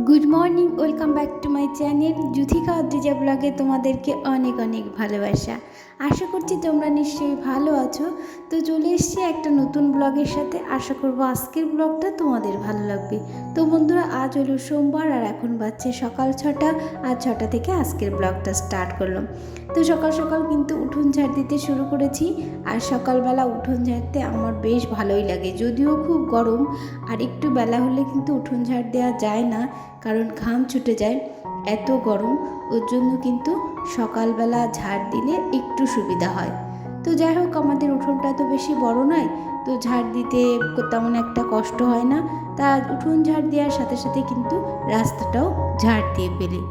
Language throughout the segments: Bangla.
Good morning, welcome back to my channel Juthika Adrija ব্লগে তোমাদেরকে অনেক অনেক ভালোবাসা। আশা করছি তোমরা নিশ্চয়ই ভালো আছো। তো চলে এসছি একটা নতুন ব্লগের সাথে। আশা করবো আজকের ব্লগটা তোমাদের ভালো লাগবে। তো বন্ধুরা, আজ হলো সোমবার আর এখন বাজছে সকাল 6টা। আর 6টা থেকে আজকের ব্লগটা স্টার্ট করলাম। তো সকাল সকাল কিন্তু উঠোন ঝাড় দিতে শুরু করেছি। আর সকালবেলা উঠোন ঝাড়তে আমার বেশ ভালোই লাগে, যদিও খুব গরম। আর একটু বেলা হলে কিন্তু উঠোন ঝাড় দেওয়া যায় না, কারণ ঘাম ছুটে যায়, এত গরম। ওর জন্য কিন্তু সকালবেলা ঝাড় দিলে একটু সুবিধা হয়। তো যাই হোক, আমাদের উঠোনটা তো বেশি বড় নয়, তো ঝাড় দিতে তেমন একটা কষ্ট হয় না। তা উঠোন ঝাড় দেওয়ার সাথে সাথে কিন্তু রাস্তাটাও ঝাড় দিয়ে ফেলি।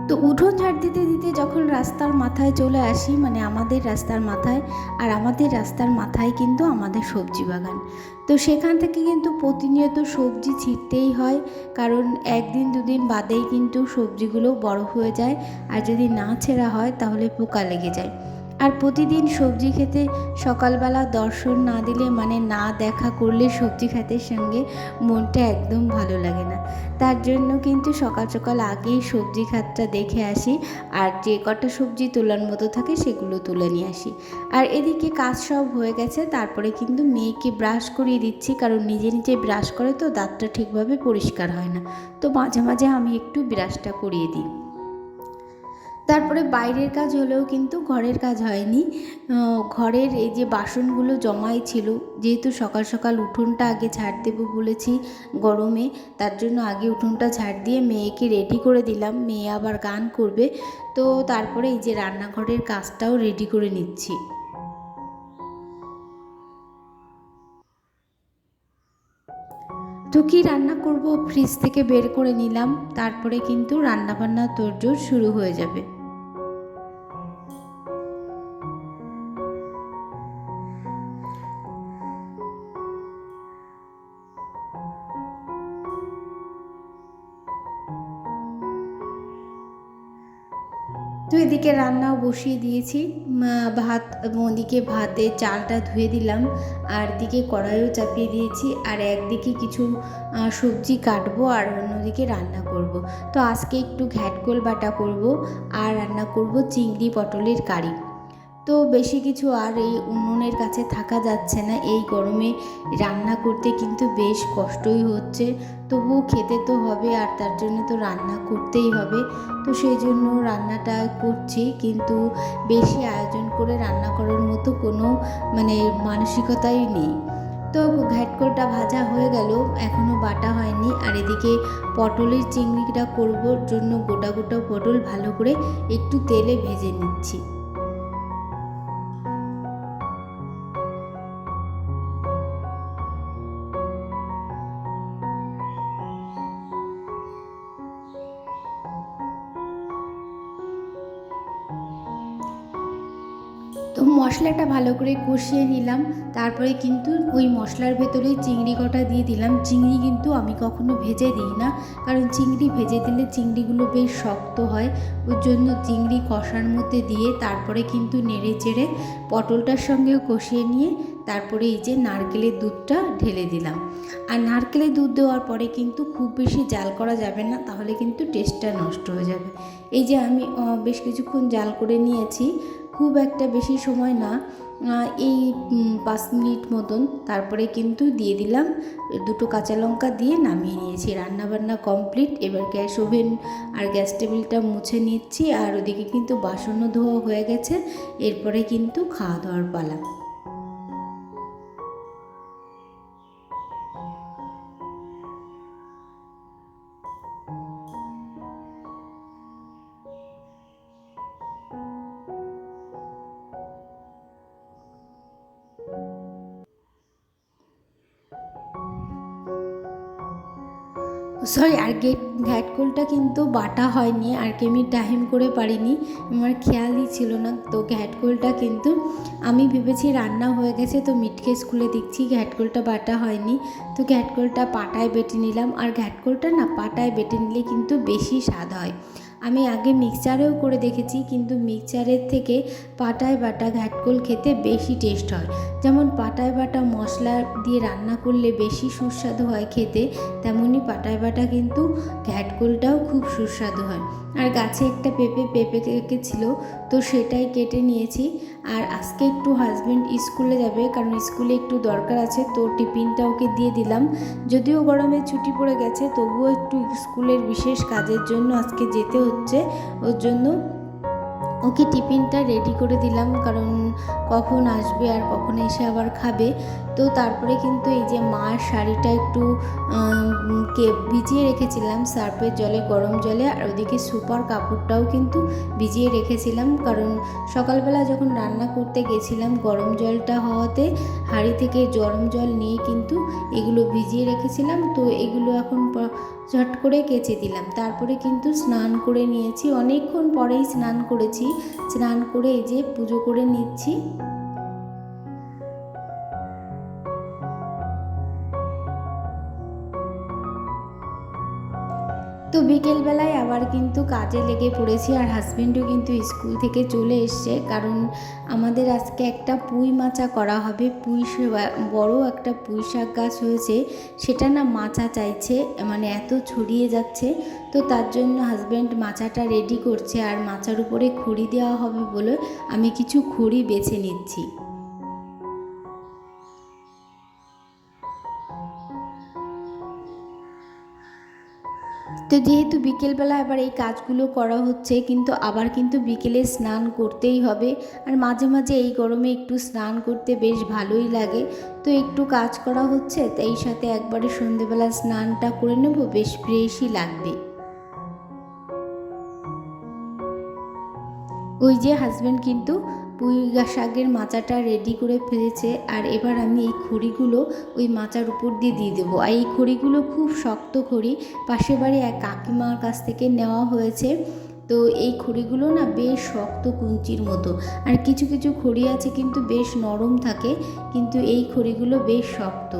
তো উঠোন ঝাড় দিতে দিতে যখন রাস্তার মাথায় চলে আসি, মানে আমাদের রাস্তার মাথায়, আর আমাদের রাস্তার মাথায় কিন্তু আমাদের সবজি বাগান। তো সেখান থেকে কিন্তু প্রতিনিয়ত সবজি ছিঁড়তেই হয়, কারণ একদিন দুদিন বাদেই কিন্তু সবজিগুলো বড় হয়ে যায়। আর যদি না ছেঁড়া হয় তাহলে পোকা লেগে যায়। আর প্রতিদিন সবজি খেতে সকালবেলা দর্শন না দিলে, মানে না দেখা করলে সবজি খাতের সঙ্গে মনটা একদম ভালো লাগে না। তার জন্য কিন্তু সকাল সকাল আগেই সবজি খাতটা দেখে আসি, আর যে কটা সবজি তোলার মতো থাকে সেগুলো তুলে নিয়ে আসি। আর এদিকে কাজ সব হয়ে গেছে, তারপরে কিন্তু মেয়েকে ব্রাশ করিয়ে দিচ্ছি, কারণ নিজে নিজে ব্রাশ করে তো দাঁতটা ঠিকভাবে পরিষ্কার হয় না। তো মাঝে মাঝে আমি একটু ব্রাশটা করিয়ে দিই। তারপরে বাইরের কাজ হলেও কিন্তু ঘরের কাজ হয়নি। ঘরের এই যে বাসনগুলো জমাই ছিল, যেহেতু সকাল সকাল উঠোনটা আগে ঝাড় দেবো বলেছি গরমে, তার জন্য আগে উঠোনটা ঝাড় দিয়ে মেয়েকে রেডি করে দিলাম। মেয়ে আবার গান করবে, তো তারপরে এই যে রান্নাঘরের কাজটাও রেডি করে নিচ্ছি। তো কী রান্না করব ফ্রিজ থেকে বের করে নিলাম, তারপরে কিন্তু রান্নাবান্না তোড়জোড় শুরু হয়ে যাবে। তো এদিকে রান্নাও বসিয়ে দিয়েছি। ভাত, ওদিকে ভাতে চালটা ধুয়ে দিলাম, আর এদিকে কড়াইও চাপিয়ে দিয়েছি। আর একদিকে কিছু সবজি কাটবো আর অন্যদিকে রান্না করব। তো আজকে একটু ঘ্যাটকোল বাটা করব, আর রান্না করব চিংড়ি পটলের কারি। তো বেশি কিছু আর এই উনুনের কাছে থাকা যাচ্ছে না, এই গরমে রান্না করতে কিন্তু বেশ কষ্টই হচ্ছে। তবুও খেতে তো হবে, আর তার জন্য তো রান্না করতেই হবে। তো সেই জন্য রান্নাটা করছি, কিন্তু বেশি আয়োজন করে রান্না করার মতো কোনো মানে মানসিকতাই নেই। তো ঘ্যাটকলটা ভাজা হয়ে গেল, এখনও বাটা হয়নি। আর এদিকে পটলের চিংড়িটা করবার জন্য গোটা গোটা পটল ভালো করে একটু তেলে ভেজে নিচ্ছি। তো মশলাটা ভালো করে কষিয়ে নিলাম, তারপরে কিন্তু ওই মশলার ভেতরে চিংড়ি কটা দিয়ে দিলাম। চিংড়ি কিন্তু আমি কখনো ভেজে দিই না, কারণ চিংড়ি ভেজে দিলে চিংড়িগুলো বেশ শক্ত হয়। ওর জন্য চিংড়ি কষার মধ্যে দিয়ে তারপরে কিন্তু নেড়ে চেড়ে পটলটার সঙ্গেও কষিয়ে নিয়ে তারপরে এই যে নারকেলের দুধটা ঢেলে দিলাম। আর নারকেলের দুধ দেওয়ার পরে কিন্তু খুব বেশি জাল করা যাবে না, তাহলে কিন্তু টেস্টটা নষ্ট হয়ে যাবে। এই যে আমি বেশ কিছুক্ষণ জাল করে নিয়েছি, খুব একটা বেশি সময় না, এই 5 মিনিট মতন। তারপরে কিন্তু দিয়ে দিলাম দুটো কাঁচা লঙ্কা, দিয়ে নামিয়ে নিয়েছি। রান্নাবান্না কমপ্লিট। এবার গ্যাস ওভেন আর গ্যাস টেবিলটা মুছে নিচ্ছি, আর ওদিকে কিন্তু বাসনও ধোয়া হয়ে গেছে। এরপরে কিন্তু খাওয়া দাওয়ার পালা। সরি, আর ঘ্যাটকোলটা কিন্তু বাটা হয়নি, আর কি আমি টাইম করে পারিনি, আমার খেয়ালই ছিল না। তো ঘ্যাটকোলটা কিন্তু আমি ভেবেছি রান্না হয়ে গেছে, তো মিটকে স্কুলে দেখছি ঘ্যাটকোলটা বাটা হয়নি। তো ঘ্যাটকোলটা পাটায় বেটে নিলাম, আর ঘ্যাটকোলটা না পাটায় বেটে নিলে কিন্তু বেশি স্বাদ হয়। আমি আগে মিক্সচারেও করে দেখেছি, কিন্তু মিক্সচারের থেকে পাটায় বাটা ঘ্যাটকোল খেতে বেশি টেস্ট হয়। যেমন পাটায় বাটা মশলা দিয়ে রান্না করলে বেশি সুস্বাদু হয় খেতে, তেমনই পাটায় বাটা কিন্তু ঘ্যাটকোলটাও খুব সুস্বাদু হয়। আর গাছে একটা পেঁপে ছিল, তো সেটাই কেটে নিয়েছি। আর আজকে একটু হাজব্যান্ড স্কুলে যাবে, কারণ স্কুলে একটু দরকার আছে, তো টিফিনটা ওকে দিয়ে দিলাম। যদিও গরমে ছুটি পড়ে গেছে, তবুও একটু স্কুলের বিশেষ কাজের জন্য আজকে যেতে হচ্ছে, ওর জন্য ওকে টিফিনটা রেডি করে দিলাম, কারণ কখন আসবে আর কখন এসে আবার খাবে। তো তারপরে কিন্তু এই যে মার শাড়িটা একটু ভিজিয়ে রেখেছিলাম সার্ফের জলে, গরম জলে, আর ওদিকে সুপার কাপড়টাও কিন্তু ভিজিয়ে রেখেছিলাম, কারণ সকালবেলা যখন রান্না করতে গেছিলাম গরম জলটা হওয়াতে হাঁড়ি থেকে গরম জল নিয়ে কিন্তু এগুলো ভিজিয়ে রেখেছিলাম। তো এগুলো এখন ঝট করে কেচে দিলাম। তারপরে কিন্তু স্নান করে নিয়েছি, অনেকক্ষণ পরেই স্নান করেছি। স্নান করে এই যে পুজো করে নিচ্ছি। তো বিকেলবেলায় আবার কিন্তু কাজে লেগে পড়েছি, আর হাজব্যান্ডও কিন্তু স্কুল থেকে চলে এসছে, কারণ আমাদের আজকে একটা পুঁই মাচা করা হবে। বড় একটা পুঁই শাক গাছ হয়েছে, সেটা না মাচা চাইছে, মানে এত ছড়িয়ে যাচ্ছে। তো তার জন্য হাজব্যান্ড মাচাটা রেডি করছে, আর মাচার উপরে খড়ি দেওয়া হবে বলে আমি কিছু খড়ি বেছে নিচ্ছি। তো যেহেতু বিকেলবেলা আবার এই কাজগুলো করা হচ্ছে, কিন্তু আবার কিন্তু বিকেলে স্নান করতেই হবে, আর মাঝে মাঝে এই গরমে একটু স্নান করতে বেশ ভালোই লাগে। তো একটু কাজ করা হচ্ছে, তাই সাথে একবারে সন্ধেবেলা স্নানটা করে নেব, বেশ ফ্রেশই লাগবে। ওই যে হাজব্যান্ড কিন্তু পুঁই শাকের মাচাটা রেডি করে ফেলেছে, আর এবার আমি এই খড়িগুলো ওই মাচার উপর দিয়ে দিয়ে দেবো। আর এই খড়িগুলো খুব শক্ত খড়ি, পাশের বাড়ি এক কাকিমার কাছ থেকে নেওয়া হয়েছে। তো এই খড়িগুলো না বেশ শক্ত কুঞ্চির মতো, আর কিছু কিছু খড়ি আছে কিন্তু বেশ নরম থাকে, কিন্তু এই খড়িগুলো বেশ শক্ত।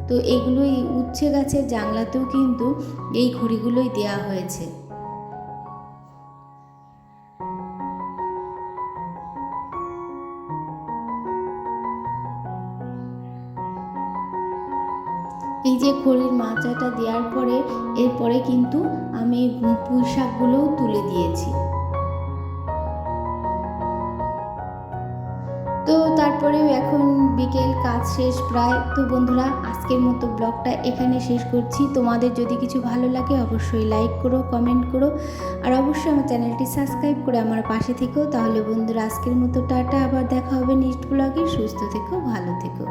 তো এইগুলো এই উচ্ছে গাছের জাংলাতেও কিন্তু এই খড়িগুলোই দেওয়া হয়েছে। এই যে খড়ির মাচাটা দেওয়ার পরে এরপরে কিন্তু আমি পুঁই শাকগুলোও তুলে দিয়েছি। তো তারপরেও এখন বিকেল, কাজ শেষ প্রায়। তো বন্ধুরা, আজকের মতো ব্লগটা এখানে শেষ করছি। তোমাদের যদি কিছু ভালো লাগে অবশ্যই লাইক করো, কমেন্ট করো, আর অবশ্যই আমার চ্যানেলটি সাবস্ক্রাইব করে আমার পাশে থেকো। তাহলে বন্ধুরা, আজকের মতো টাটা, আবার দেখা হবে নেক্সট ব্লগে। সুস্থ থেকো, ভালো থেকো।